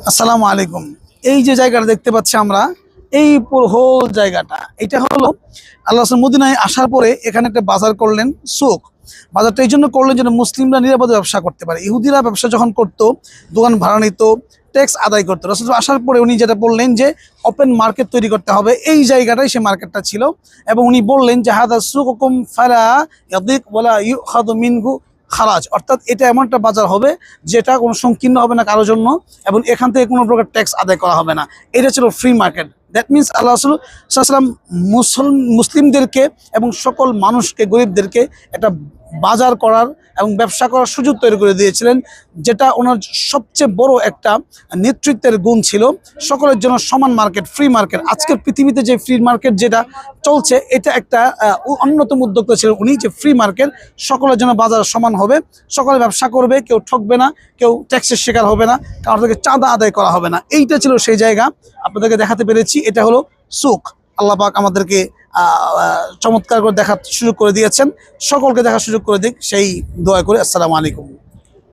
আসসালামু আলাইকুম। এই যে জায়গাটা দেখতে পাচ্ছি আমরা, এই পুরো হোল জায়গাটা, এটা হলো আল্লাহ রাসূল মদিনায় আসার পরে এখানে একটা বাজার করলেন, সুক। বাজারটা এই জন্য করলেন যেন মুসলিমরা নিরাপদে ব্যবসা করতে পারে। ইহুদিরা ব্যবসা যখন করতো, দোকান ভাড়া নিত, ট্যাক্স আদায় করতো। রাসূল আসার পরে উনি যেটা বললেন যে ওপেন মার্কেট তৈরি করতে হবে, এই জায়গাটাই সে মার্কেটটা ছিল। এবং উনি বললেন যে হাদা সুকুকুম ফালা ইয়াদিক ওয়ালা ইউখাযু মিনহু খারাজ, অর্থাৎ এটা এমন একটা বাজার হবে যেটা কোনো সংকীর্ণ হবে না কারোর জন্য, এবং এখান থেকে কোনো প্রকার ট্যাক্স আদায় করা হবে না। এটা ছিল ফ্রি মার্কেট। দ্যাট মিনস আল্লাহ রাসূল সাল্লাল্লাহু আলাইহি ওয়াসাল্লাম মুসলিমদেরকে এবং সকল মানুষকে, গরিবদেরকে একটা বাজার করার এবং ব্যবসা করার সুযোগ তৈরি করে দিয়েছিলেন, যেটা ওনার সবচেয়ে বড় একটা নেতৃত্বের গুণ ছিল। সকলের জন্য সমান মার্কেট, ফ্রি মার্কেট। আজকের পৃথিবীতে যে ফ্রি মার্কেট যেটা চলছে, এটা একটা অন্যতম উদ্যোক্তা ছিলেন উনি, যে ফ্রি মার্কেট, সকলের জন্য বাজার সমান হবে, সকলে ব্যবসা করবে, কেউ ঠকবে না, কেউ ট্যাক্সের শিকার হবে না, কারোর থেকে চাঁদা আদায় করা হবে না। এইটা ছিল সেই জায়গা, আপনাদেরকে দেখাতে পেরেছি। এটা হলো সুক। আল্লাহ পাক আমাদেরকে চমৎকার করে দেখার সুযোগ করে দিয়েছেন, সকলকে দেখার সুযোগ করে দিক, সেই দোয়া করে। আসসালামু আলাইকুম।